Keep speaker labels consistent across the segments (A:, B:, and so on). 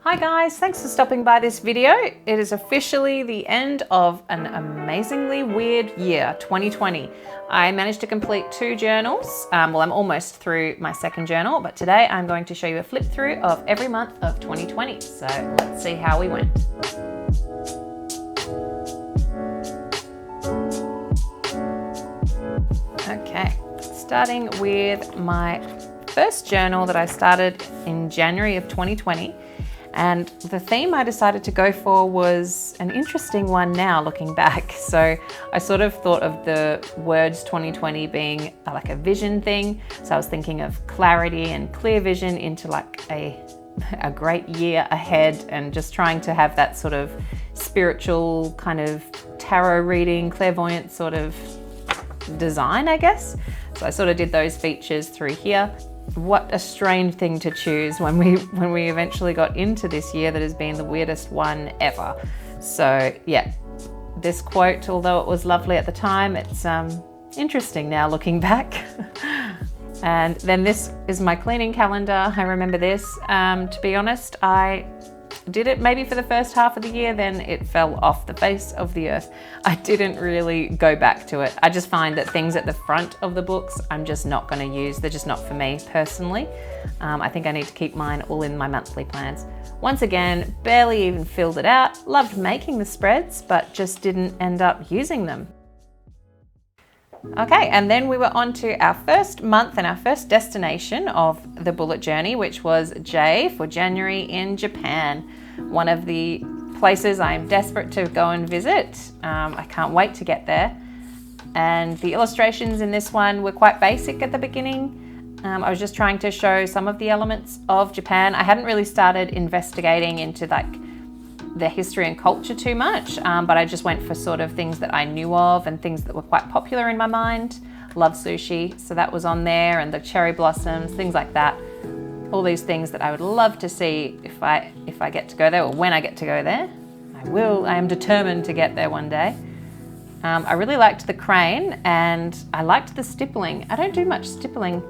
A: Hi guys, thanks for stopping by this video. It is officially the end of an amazingly weird year, 2020. I managed to complete 2 journals. Well, I'm almost through my second journal, but today I'm going to show you a flip through of every month of 2020. So let's see how we went. Okay, starting with my first journal that I started in January of 2020. And the theme I decided to go for was an interesting one now looking back. So I sort of thought of the words 2020 being like a vision thing. So I was thinking of clarity and clear vision into like a great year ahead, and just trying to have that sort of spiritual kind of tarot reading, clairvoyant sort of design, I guess. So I sort of did those features through here. What a strange thing to choose when we eventually got into this year that has been the weirdest one ever. So yeah, this quote, although it was lovely at the time, it's interesting now looking back. And then this is my cleaning calendar. I remember this. To be honest, I did it maybe for the first half of the year, then it fell off the face of the earth. I didn't really go back to it. I just find that things at the front of the books, I'm just not going to use. They're just not for me personally. I think I need to keep mine all in my monthly plans. Once again, barely even filled it out. Loved making the spreads, but just didn't end up using them. Okay, and then we were on to our first month and our first destination of the bullet journey, which was J for January in Japan. One of the places I'm desperate to go and visit. I can't wait to get there. And the illustrations in this one were quite basic at the beginning. I was just trying to show some of the elements of Japan. I hadn't really started investigating into like the history and culture too much, but I just went for sort of things that I knew of and things that were quite popular in my mind. Love sushi, so that was on there, and the cherry blossoms, things like that. All these things that I would love to see if I get to go there, or when I get to go there. I am determined to get there one day. I really liked the crane, and I liked the stippling. I don't do much stippling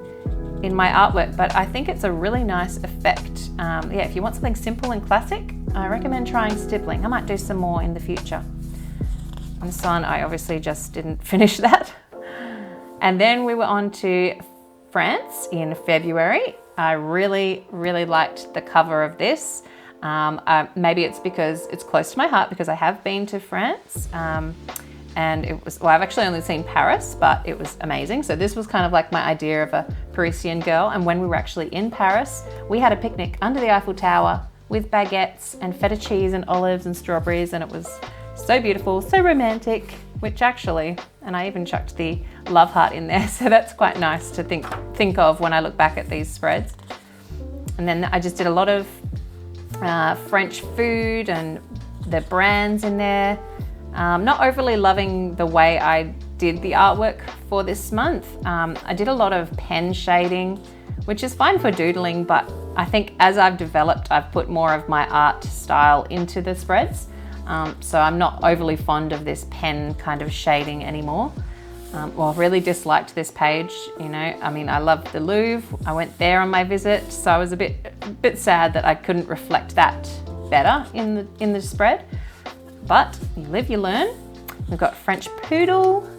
A: in my artwork, but I think it's a really nice effect. Yeah, if you want something simple and classic, I recommend trying stippling. I might do some more in the future. On this one, I obviously just didn't finish that. And then we were on to France in February. I really, really liked the cover of this. Maybe it's because it's close to my heart because I have been to France. And it was, well, I've actually only seen Paris, but it was amazing. So this was kind of like my idea of a Parisian girl. And when we were actually in Paris, we had a picnic under the Eiffel Tower with baguettes and feta cheese and olives and strawberries. And it was so beautiful, so romantic, which actually, and I even chucked the love heart in there. So that's quite nice to think of when I look back at these spreads. And then I just did a lot of French food and the brands in there. Not overly loving the way I did the artwork for this month. I did a lot of pen shading, which is fine for doodling, but I think as I've developed, I've put more of my art style into the spreads. So I'm not overly fond of this pen kind of shading anymore. Well, I really disliked this page, you know. I mean, I loved the Louvre. I went there on my visit, so I was a bit sad that I couldn't reflect that better in the spread. But you live, you learn. We've got French Poodle.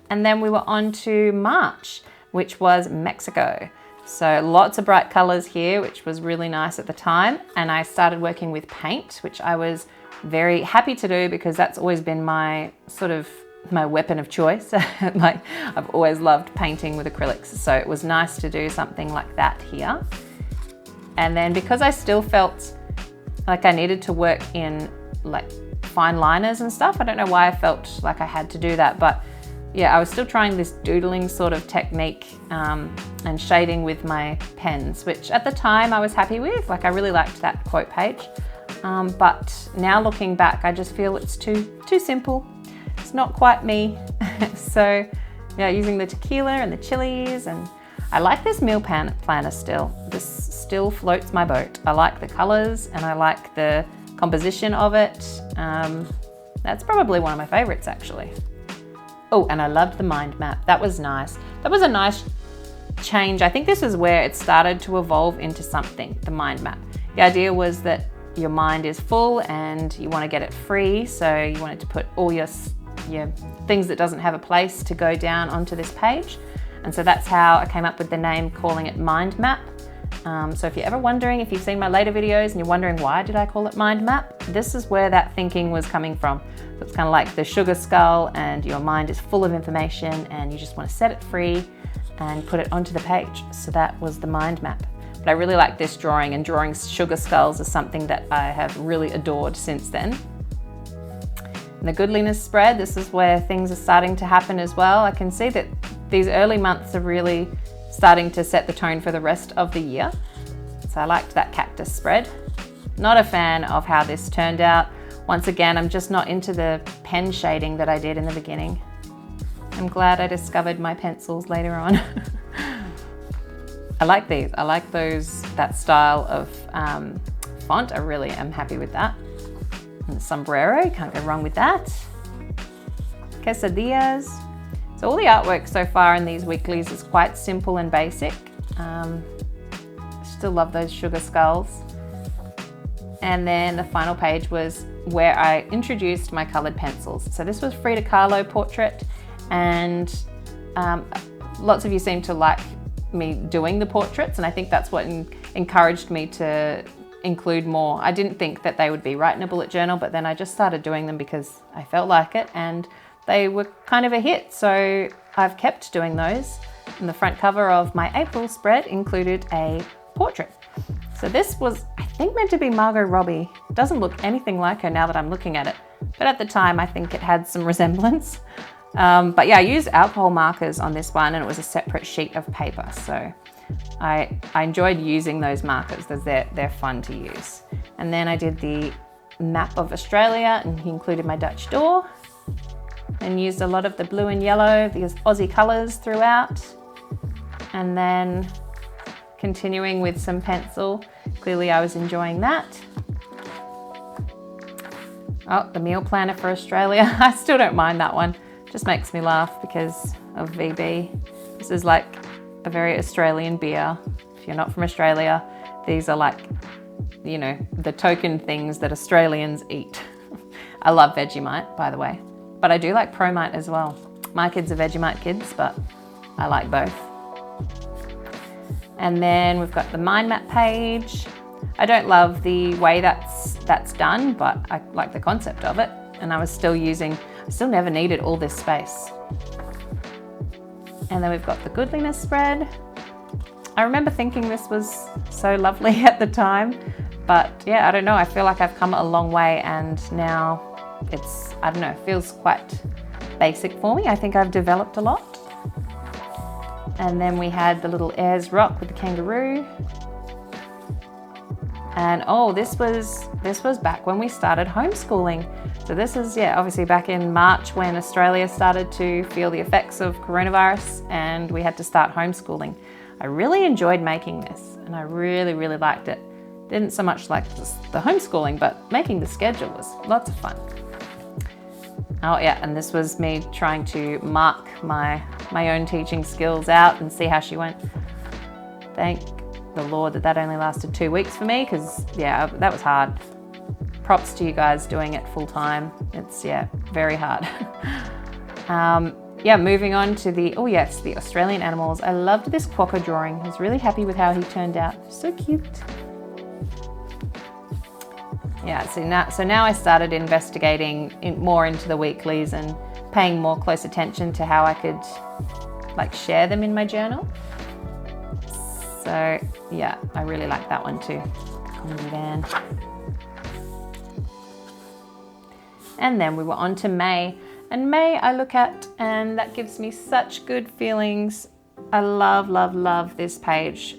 A: And then we were on to March, which was Mexico. So lots of bright colors here, which was really nice at the time. And I started working with paint, which I was very happy to do because that's always been my sort of my weapon of choice. Like, I've always loved painting with acrylics. So it was nice to do something like that here. And then because I still felt like I needed to work in like fine liners and stuff. I don't know why I felt like I had to do that, but yeah, I was still trying this doodling sort of technique and shading with my pens, which at the time I was happy with. Like, I really liked that quote page. But now looking back, I just feel it's too simple. It's not quite me. So yeah, using the tequila and the chilies, and I like this meal planner still. This still floats my boat. I like the colors and I like the composition of it. That's probably one of my favorites actually. Oh, and I loved the mind map. That was nice. That was a nice change. I think this is where it started to evolve into something, the mind map. The idea was that your mind is full and you want to get it free, so you wanted to put all your things that doesn't have a place to go down onto this page. And so that's how I came up with the name, calling it Mind Map. So if you're ever wondering, if you've seen my later videos and you're wondering why did I call it Mind Map, this is where that thinking was coming from. So it's kind of like the sugar skull, and your mind is full of information and you just want to set it free and put it onto the page. So that was the mind map. But I really like this drawing, and drawing sugar skulls is something that I have really adored since then. And the goodliness spread, this is where things are starting to happen as well. I can see that these early months are really starting to set the tone for the rest of the year. So I liked that cactus spread. Not a fan of how this turned out. Once again, I'm just not into the pen shading that I did in the beginning. I'm glad I discovered my pencils later on. I like these. I like that style of font. I really am happy with that. And the sombrero, can't go wrong with that. Quesadillas. So all the artwork so far in these weeklies is quite simple and basic. Still love those sugar skulls. And then the final page was where I introduced my colored pencils. So this was Frida Kahlo portrait, and lots of you seem to like me doing the portraits, and I think that's what encouraged me to include more. I didn't think that they would be right in a bullet journal, but then I just started doing them because I felt like it, and they were kind of a hit, so I've kept doing those. And the front cover of my April spread included a portrait. So this was, I think, meant to be Margot Robbie. It doesn't look anything like her now that I'm looking at it, but at the time I think it had some resemblance. But yeah, I used alcohol markers on this one, and it was a separate sheet of paper. So I enjoyed using those markers because they're fun to use. And then I did the map of Australia, and he included my Dutch door, and used a lot of the blue and yellow, these Aussie colours throughout. And then continuing with some pencil. Clearly I was enjoying that. Oh, the meal planner for Australia. I still don't mind that one. Just makes me laugh because of VB. This is like a very Australian beer. If you're not from Australia, these are like, you know, the token things that Australians eat. I love Vegemite, by the way, but I do like Promite as well. My kids are Vegemite kids, but I like both. And then we've got the mind map page. I don't love the way that's done, but I like the concept of it. And I still never needed all this space. And then we've got the goodliness spread. I remember thinking this was so lovely at the time, but yeah, I don't know. I feel like I've come a long way, and now it's, I don't know, it feels quite basic for me. I think I've developed a lot. And then we had the little Ayers Rock with the kangaroo. And oh, this was back when we started homeschooling. So this is, yeah, obviously back in March when Australia started to feel the effects of coronavirus and we had to start homeschooling. I really enjoyed making this, and I really, really liked it. Didn't so much like the homeschooling, but making the schedule was lots of fun. Oh yeah, and this was me trying to mark my own teaching skills out and see how she went. Thank the Lord that only lasted 2 weeks for me, because yeah, that was hard. Props to you guys doing it full time. It's, yeah, very hard. Yeah, moving on to the Australian animals. I loved this quokka drawing. I was really happy with how he turned out. So cute. Yeah, so now I started investigating more into the weeklies and paying more close attention to how I could like share them in my journal. So yeah, I really like that one too. Comedy van. And then we were on to May. And May I look at, and that gives me such good feelings. I love, love, love this page.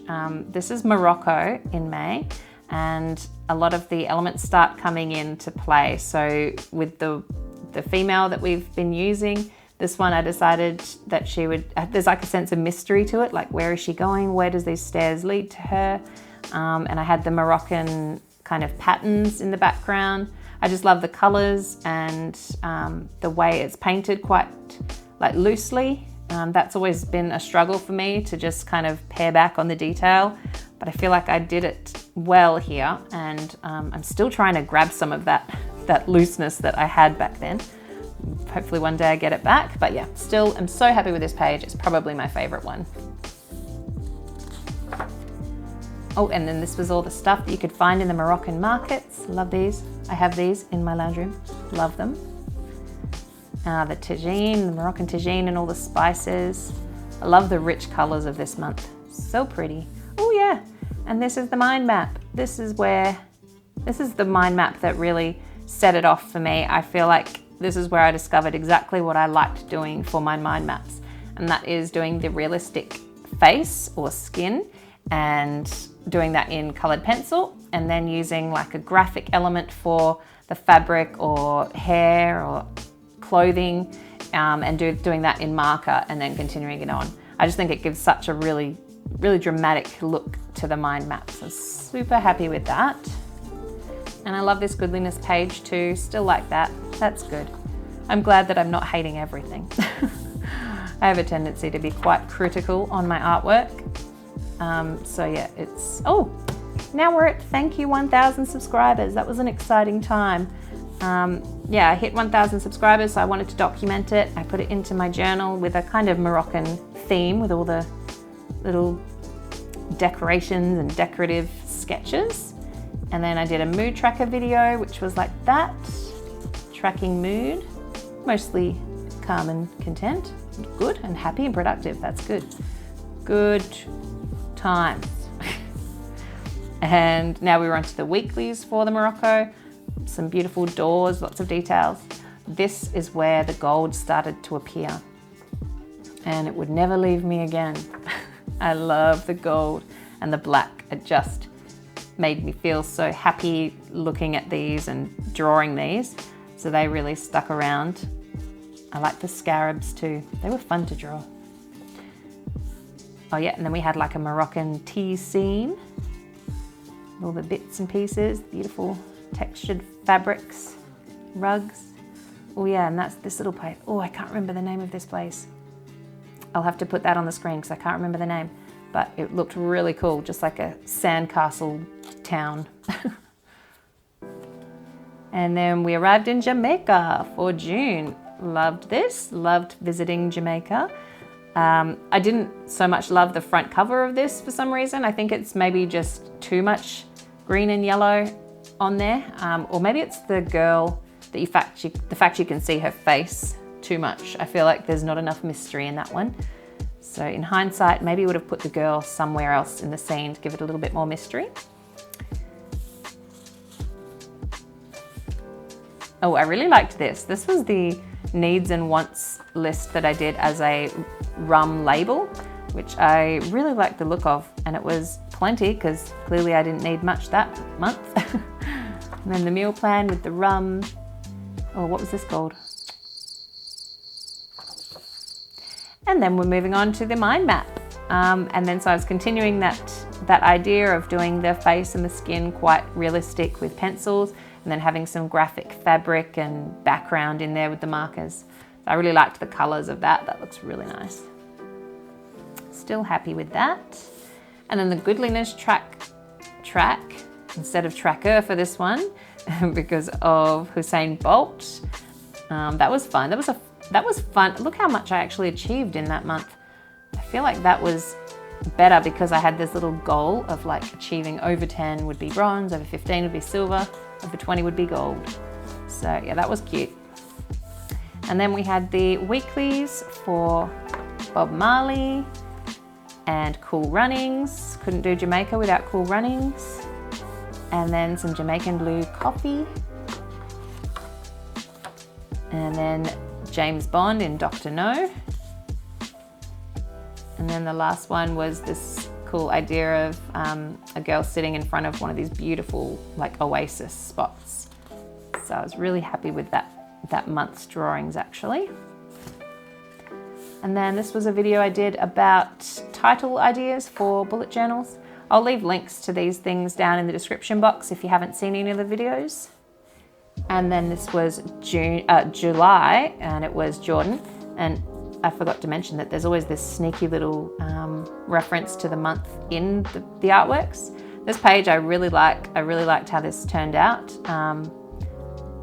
A: This is Morocco in May, and a lot of the elements start coming into play. So with the female that we've been using, this one I decided that she would, there's like a sense of mystery to it, like where is she going? Where does these stairs lead to her? And I had the Moroccan kind of patterns in the background. I just love the colors and the way it's painted quite like loosely. That's always been a struggle for me to just kind of pare back on the detail, but I feel like I did it well here, and I'm still trying to grab some of that looseness that I had back then. Hopefully one day I get it back, but yeah, still I'm so happy with this page. It's probably my favorite one. Oh, and then this was all the stuff that you could find in the Moroccan markets. Love these. I have these in my lounge room. Love them. The tagine, the Moroccan tagine and all the spices. I love the rich colors of this month. So pretty. Oh yeah, and this is the mind map. This is the mind map that really set it off for me. I feel like this is where I discovered exactly what I liked doing for my mind maps. And that is doing the realistic face or skin and doing that in colored pencil, and then using like a graphic element for the fabric or hair or clothing, and doing that in marker and then continuing it on. I just think it gives such a really dramatic look to the mind map. So super happy with that. And I love this goodliness page too, still like that. That's good. I'm glad that I'm not hating everything. I have a tendency to be quite critical on my artwork. So yeah, now we're at thank you 1,000 subscribers. That was an exciting time. Yeah, I hit 1,000 subscribers, so I wanted to document it. I put it into my journal with a kind of Moroccan theme with all the little decorations and decorative sketches. And then I did a mood tracker video, which was like that, tracking mood, mostly calm and content, good and happy and productive. That's good. Good times. And now we're on to the weeklies for the Morocco. Some beautiful doors, lots of details. This is where the gold started to appear, and it would never leave me again. I love the gold and the black. It just made me feel so happy looking at these and drawing these. So they really stuck around. I like the scarabs too. They were fun to draw. Oh yeah, and then we had like a Moroccan tea scene. All the bits and pieces, beautiful textured fabrics, rugs. Oh yeah, and that's this little place. Oh, I can't remember the name of this place. I'll have to put that on the screen because I can't remember the name, but it looked really cool, just like a sandcastle town. And then we arrived in Jamaica for June. Loved this, loved visiting Jamaica. I didn't so much love the front cover of this for some reason. I think it's maybe just too much green and yellow on there, or maybe it's the girl that the fact you can see her face too much. I feel like there's not enough mystery in that one. So in hindsight, maybe would have put the girl somewhere else in the scene to give it a little bit more mystery. Oh, I really liked this. This was the needs and wants list that I did as a rum label, which I really liked the look of, and it was plenty because clearly I didn't need much that month. And then the meal plan with the rum. Oh, what was this called? And then we're moving on to the mind map. And then so I was continuing that idea of doing the face and the skin quite realistic with pencils, and then having some graphic fabric and background in there with the markers. So I really liked the colors of that. That looks really nice. Still happy with that. And then the goodliness track instead of tracker for this one because of Usain Bolt. That was fun. That was fun. Look how much I actually achieved in that month. I feel like that was better because I had this little goal of like achieving over 10 would be bronze, over 15 would be silver, over 20 would be gold. So yeah, that was cute. And then we had the weeklies for Bob Marley and Cool Runnings. Couldn't do Jamaica without Cool Runnings. And then some Jamaican blue coffee. And then James Bond in Dr. No. And then the last one was this cool idea of a girl sitting in front of one of these beautiful like oasis spots. So I was really happy with that month's drawings actually. And then this was a video I did about title ideas for bullet journals. I'll leave links to these things down in the description box if you haven't seen any of the videos. And then this was July, and it was Jordan. And I forgot to mention that there's always this sneaky little reference to the month in the artworks. This page I really like. I really liked how this turned out.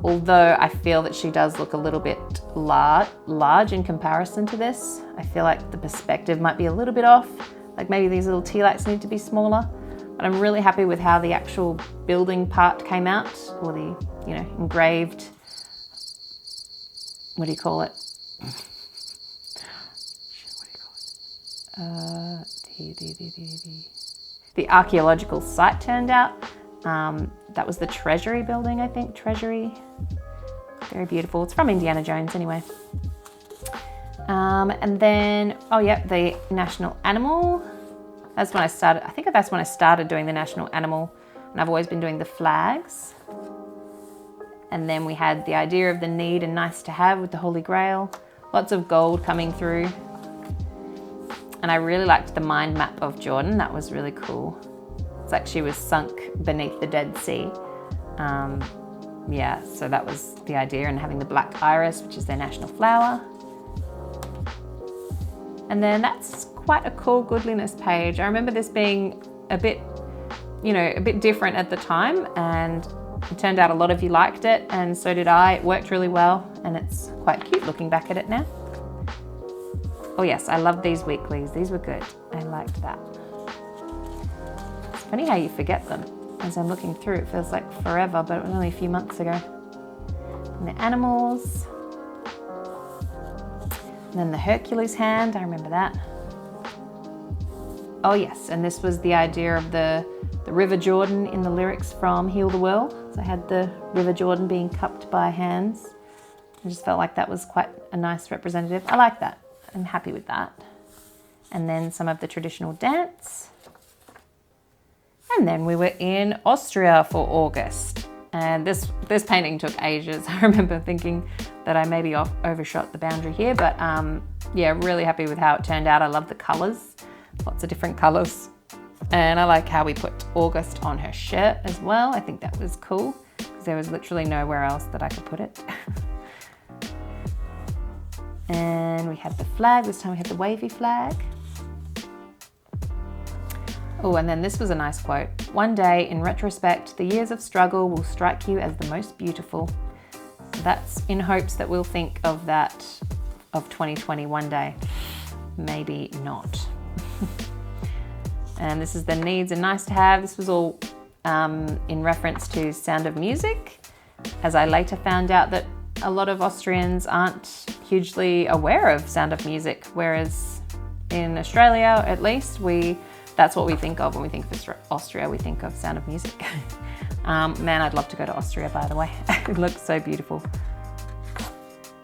A: Although I feel that she does look a little bit large in comparison to this. I feel like the perspective might be a little bit off. Like maybe these little tea lights need to be smaller. But I'm really happy with how the actual building part came out, or the, engraved, what do you call it? The archaeological site turned out. That was the Treasury building, I think. Treasury. Very beautiful. It's from Indiana Jones anyway. And then, the national animal. That's when I started. I think that's when I started doing the national animal. And I've always been doing the flags. And then we had the idea of the need and nice to have with the Holy Grail. Lots of gold coming through. And I really liked the mind map of Jordan. That was really cool. It's like she was sunk beneath the Dead Sea. So that was the idea, and having the black iris, which is their national flower. And then that's quite a cool goodliness page. I remember this being a bit different at the time, and it turned out a lot of you liked it, and so did I. It worked really well, and it's quite cute looking back at it now. Oh yes, I love these weeklies. These were good. I liked that. It's funny how you forget them. As I'm looking through, it feels like forever, but it was only a few months ago. And the animals. And then the Hercules hand, I remember that. Oh yes, and this was the idea of the River Jordan in the lyrics from Heal the World. So I had the River Jordan being cupped by hands. I just felt like that was quite a nice representative. I like that. I'm happy with that. And then some of the traditional dance. And then we were in Austria for August. And this painting took ages. I remember thinking that I maybe overshot the boundary here, but really happy with how it turned out. I love the colors, lots of different colors. And I like how we put August on her shirt as well. I think that was cool because there was literally nowhere else that I could put it. And we had the flag. This time we had the wavy flag. Oh, and then this was a nice quote. One day, in retrospect, the years of struggle will strike you as the most beautiful. So that's in hopes that we'll think of that, of 2020 one day. Maybe not. And this is the needs and nice to have. This was all in reference to Sound of Music, as I later found out that a lot of Austrians aren't hugely aware of Sound of Music, whereas in Australia, at least, that's what we think of when we think of Austria. We think of Sound of Music. Man, I'd love to go to Austria, by the way. It looks so beautiful.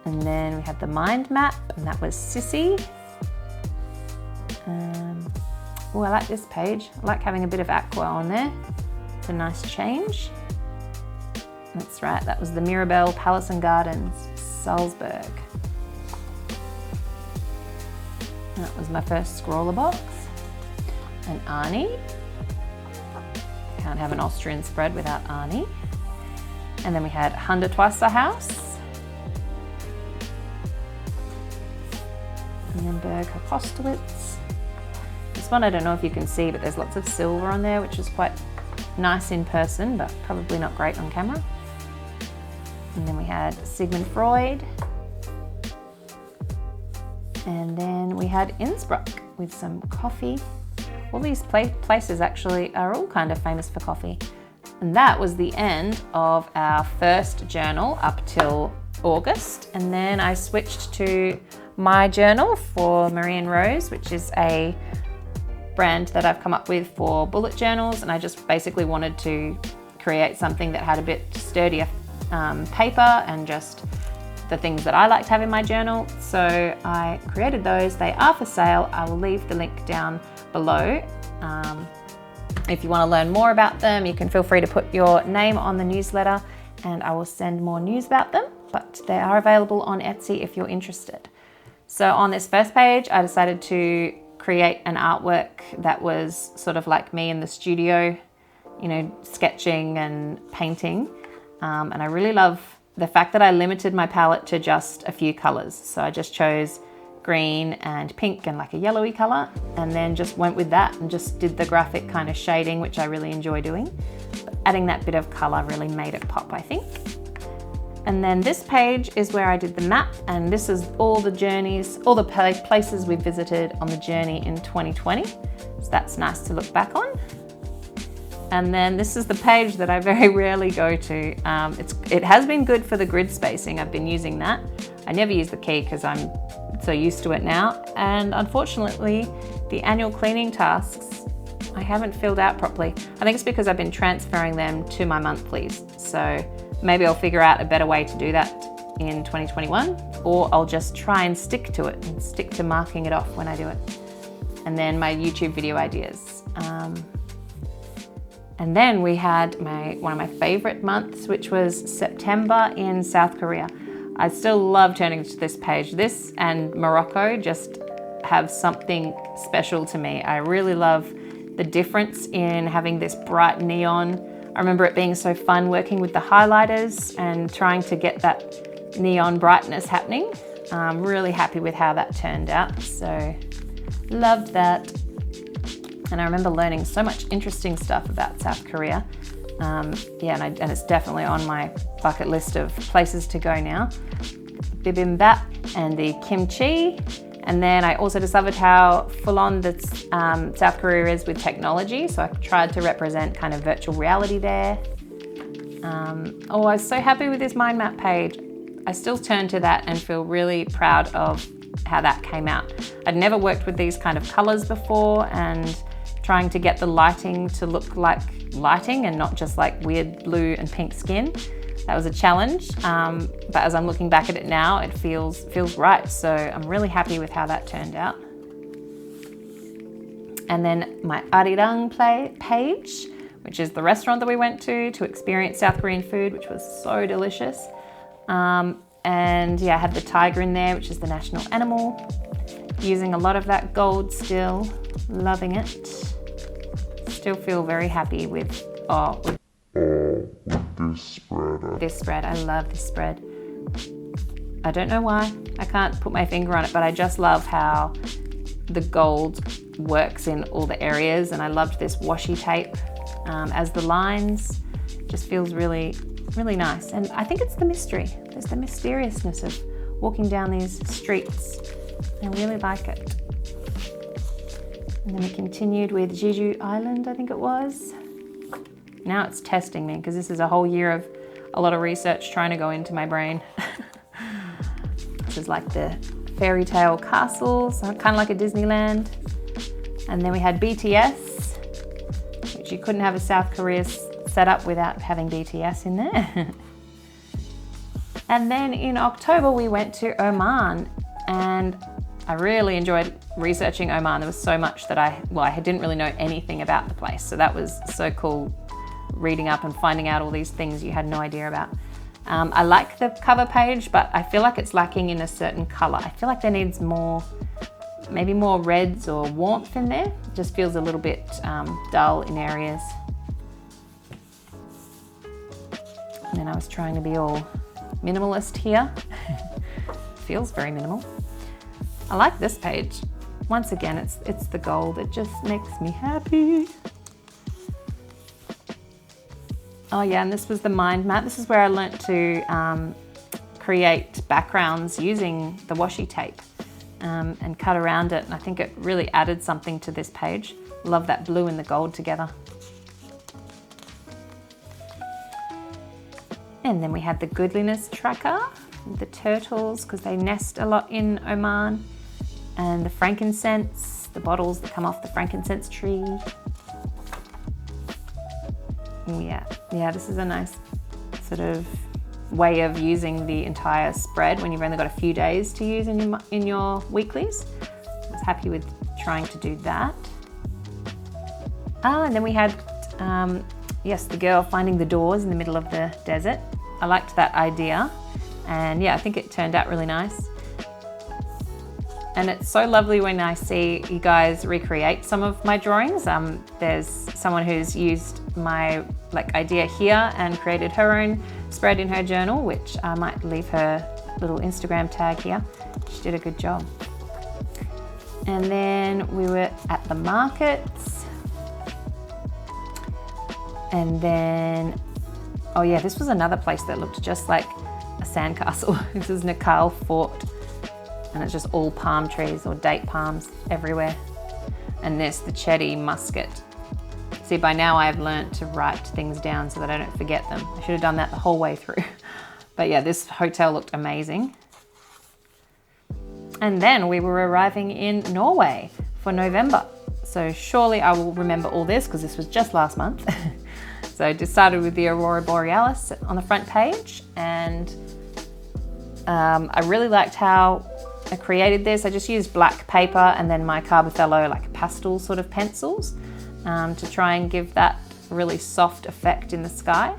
A: And then we had the mind map, and that was Sissy. I like this page. I like having a bit of aqua on there. It's a nice change. That's right, that was the Mirabelle Palace and Gardens, Salzburg. And that was my first scroller box. And Arnie. Can't have an Austrian spread without Arnie. And then we had Hundertwasser House. And then Berg Apostolitz. This one I don't know if you can see, but there's lots of silver on there, which is quite nice in person, but probably not great on camera. And then we had Sigmund Freud. And then we had Innsbruck with some coffee. All these places actually are all kind of famous for coffee. And that was the end of our first journal up till August. And then I switched to my journal for Marie and Rose, which is a brand that I've come up with for bullet journals. And I just basically wanted to create something that had a bit sturdier paper and just the things that I like to have in my journal. So I created those. They are for sale. I will leave the link down below. If you want to learn more about them, you can feel free to put your name on the newsletter and I will send more news about them, but they are available on Etsy if you're interested. So on this first page, I decided to create an artwork that was sort of like me in the studio, you know, sketching and painting. And I really love the fact that I limited my palette to just a few colors. So I just chose green and pink and like a yellowy color, and then just went with that and just did the graphic kind of shading, which I really enjoy doing. But adding that bit of color really made it pop, I think. And then this page is where I did the map, and this is all the journeys, all the places we visited on the journey in 2020. So that's nice to look back on. And then this is the page that I very rarely go to. It has been good for the grid spacing. I've been using that. I never use the key because I'm so used to it now. And unfortunately, the annual cleaning tasks, I haven't filled out properly. I think it's because I've been transferring them to my monthlies. So maybe I'll figure out a better way to do that in 2021, or I'll just try and stick to it and stick to marking it off when I do it. And then my YouTube video ideas. And then we had one of my favorite months, which was September in South Korea. I still love turning to this page. This and Morocco just have something special to me. I really love the difference in having this bright neon. I remember it being so fun working with the highlighters and trying to get that neon brightness happening. I'm really happy with how that turned out, so loved that. And I remember learning so much interesting stuff about South Korea. And it's definitely on my bucket list of places to go now. Bibimbap and the kimchi. And then I also discovered how full on South Korea is with technology. So I tried to represent kind of virtual reality there. I was so happy with this mind map page. I still turn to that and feel really proud of how that came out. I'd never worked with these kind of colors before, and trying to get the lighting to look like lighting and not just like weird blue and pink skin. That was a challenge, but as I'm looking back at it now, it feels right. So I'm really happy with how that turned out. And then my Arirang page, which is the restaurant that we went to experience South Korean food, which was so delicious. And yeah, I had the tiger in there, which is the national animal. Using a lot of that gold still, loving it. Still feel very happy with this spread. This spread, I love this spread. I don't know why, I can't put my finger on it, but I just love how the gold works in all the areas, and I loved this washi tape as the lines. Just feels really, really nice. And I think it's the mystery. There's the mysteriousness of walking down these streets. I really like it. And then we continued with Jeju Island, I think it was. Now it's testing me because this is a whole year of a lot of research trying to go into my brain. This is like the fairy tale castles, kind of like a Disneyland. And then we had BTS, which you couldn't have a South Korea set up without having BTS in there. And then in October we went to Oman, and I really enjoyed researching Oman. There was so much that I didn't really know anything about the place. So that was so cool, reading up and finding out all these things you had no idea about. I like the cover page, but I feel like it's lacking in a certain color. I feel like there needs more, maybe more reds or warmth in there. It just feels a little bit dull in areas. And then I was trying to be all minimalist here. Feels very minimal. I like this page. Once again, it's the gold. It just makes me happy. Oh yeah, and this was the mind map. This is where I learnt to create backgrounds using the washi tape and cut around it. And I think it really added something to this page. Love that blue and the gold together. And then we had the goodliness tracker, the turtles, because they nest a lot in Oman, and the frankincense, the bottles that come off the frankincense tree. Yeah, this is a nice sort of way of using the entire spread when you've only got a few days to use in your weeklies. I was happy with trying to do that. And then we had, yes, the girl finding the doors in the middle of the desert. I liked that idea, and yeah, I think it turned out really nice. And it's so lovely when I see you guys recreate some of my drawings. There's someone who's used my idea here and created her own spread in her journal, which I might leave her little Instagram tag here. She did a good job. And then we were at the markets. And then, oh yeah, this was another place that looked just like a sandcastle. This is Nikal Fort. And it's just all palm trees or date palms everywhere. And this, the Chetty Musket. See, by now I've learnt to write things down so that I don't forget them. I should have done that the whole way through. But yeah, this hotel looked amazing. And then we were arriving in Norway for November. So surely I will remember all this because this was just last month. So I just started with the Aurora Borealis on the front page, and I really liked how I created this. I just used black paper and then my Carbothello like pastel sort of pencils to try and give that really soft effect in the sky.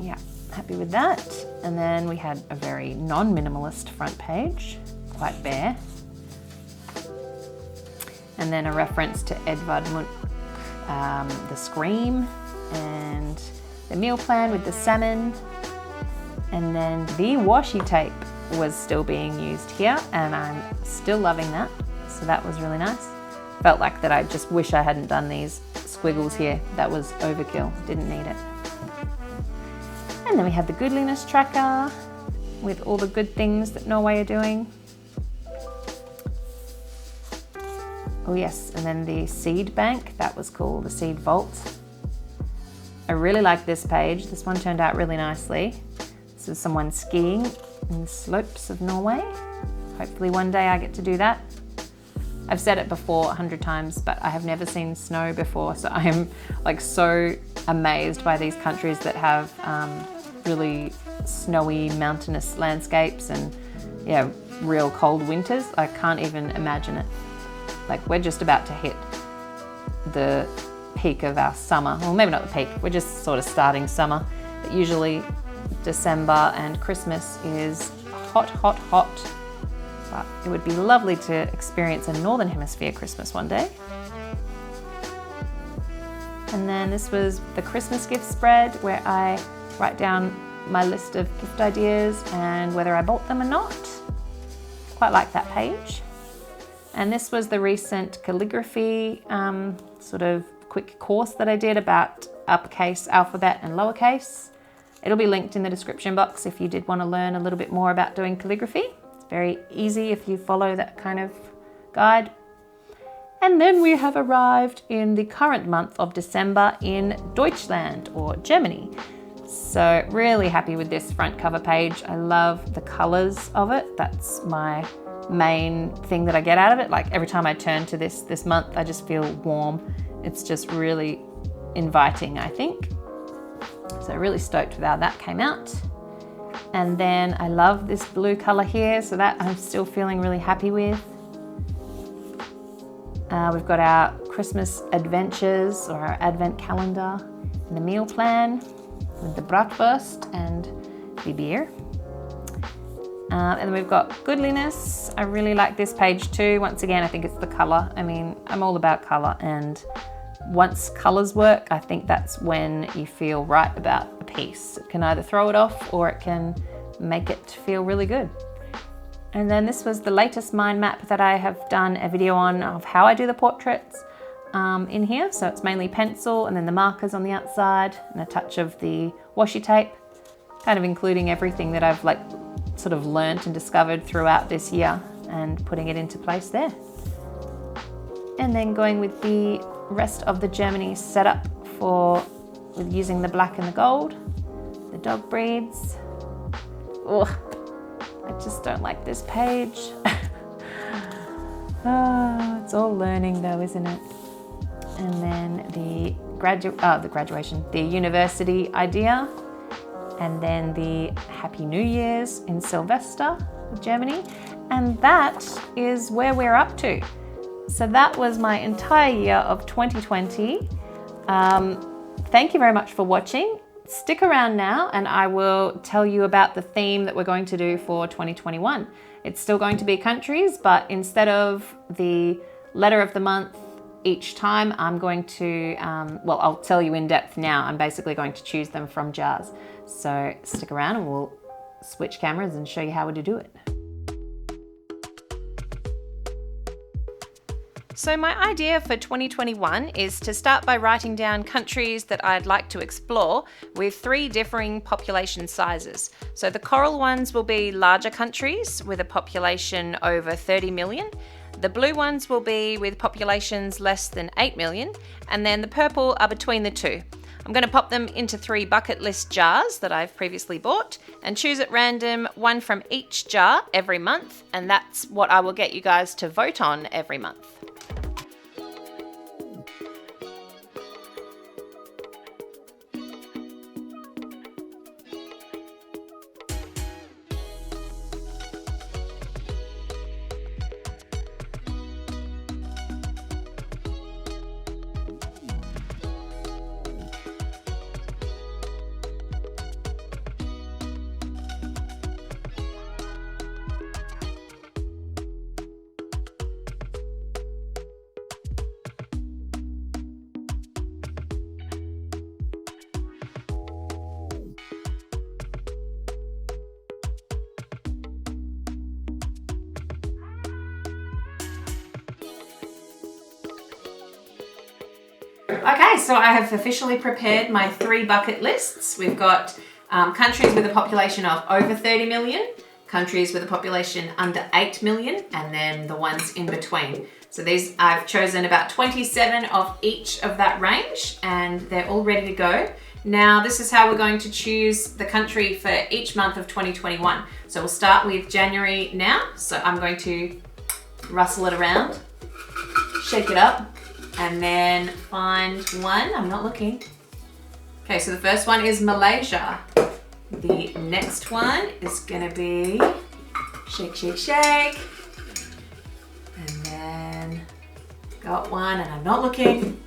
A: Yeah, happy with that. And then we had a very non-minimalist front page, quite bare. And then a reference to Edvard Munch, the Scream, and the meal plan with the salmon. And then the washi tape was still being used here, and I'm still loving that. So that was really nice. Felt like that I just wish I hadn't done these squiggles here. That was overkill, didn't need it. And then we have the goodliness tracker with all the good things that Norway are doing. Oh yes, and then the seed bank, that was cool, the seed vault. I really like this page. This one turned out really nicely. This is someone skiing in the slopes of Norway. Hopefully one day I get to do that. I've said it before 100 times, but I have never seen snow before. So I am like so amazed by these countries that have really snowy mountainous landscapes and yeah, real cold winters. I can't even imagine it. Like we're just about to hit the peak of our summer. Well, maybe not the peak, we're just sort of starting summer. But usually December and Christmas is hot, hot, hot. But it would be lovely to experience a Northern Hemisphere Christmas one day. And then this was the Christmas gift spread where I write down my list of gift ideas and whether I bought them or not. Quite like that page. And this was the recent calligraphy sort of quick course that I did about uppercase alphabet and lowercase. It'll be linked in the description box if you did want to learn a little bit more about doing calligraphy. It's very easy if you follow that kind of guide. And then we have arrived in the current month of December in Deutschland or Germany. So really happy with this front cover page. I love the colors of it. That's my main thing that I get out of it. Like every time I turn to this month, I just feel warm. It's just really inviting, I think. So really stoked with how that came out. And then I love this blue color here, so that I'm still feeling really happy with. We've got our Christmas adventures or our advent calendar and the meal plan with the bratwurst and the beer. And then we've got goodliness. I really like this page too. Once again, I think it's the color. I mean, I'm all about color, and once colors work, I think that's when you feel right about a piece. It can either throw it off or it can make it feel really good. And then this was the latest mind map that I have done a video on of how I do the portraits in here. So it's mainly pencil and then the markers on the outside and a touch of the washi tape, kind of including everything that I've like sort of learnt and discovered throughout this year and putting it into place there. And then going with the rest of the Germany setup with using the black and the gold, the dog breeds. Oh, I just don't like this page. Oh, it's all learning though, isn't it? And then the university idea, and then the Happy New Year's in Sylvester, Germany. And that is where we're up to. So that was my entire year of 2020. Thank you very much for watching. Stick around now and I will tell you about the theme that we're going to do for 2021. It's still going to be countries, but instead of the letter of the month each time, I'm going to, well, I'll tell you in depth now. I'm basically going to choose them from jars. So stick around and we'll switch cameras and show you how to do it. So my idea for 2021 is to start by writing down countries that I'd like to explore with 3 differing population sizes. So the coral ones will be larger countries with a population over 30 million. The blue ones will be with populations less than 8 million, and then the purple are between the two. I'm going to pop them into 3 bucket list jars that I've previously bought and choose at random one from each jar every month, and that's what I will get you guys to vote on every month. Okay, so I have officially prepared my 3 bucket lists. We've got countries with a population of over 30 million, countries with a population under 8 million, and then the ones in between. So these, I've chosen about 27 of each of that range, and they're all ready to go. Now, this is how we're going to choose the country for each month of 2021. So we'll start with January now. So I'm going to rustle it around, shake it up, and then find one. I'm not looking. Okay, so the first one is Malaysia. The next one is gonna be shake, shake, shake. And then got one, and I'm not looking.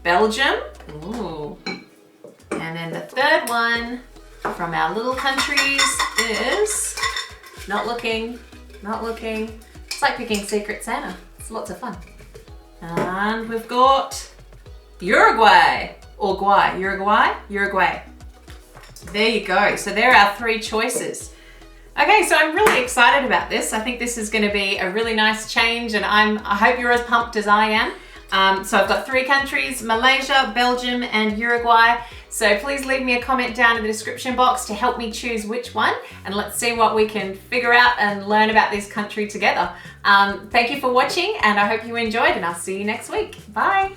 A: Belgium. Ooh. And then the third one from our little countries is not looking, not looking. It's like picking Secret Santa. It's lots of fun. And we've got Uruguay. Uruguay. There you go. So there are our 3 choices. Okay, so I'm really excited about this. I think this is going to be a really nice change, and I hope you're as pumped as I am. So I've got 3 countries, Malaysia, Belgium, and Uruguay. So please leave me a comment down in the description box to help me choose which one, and let's see what we can figure out and learn about this country together. Thank you for watching, and I hope you enjoyed, and I'll see you next week. Bye.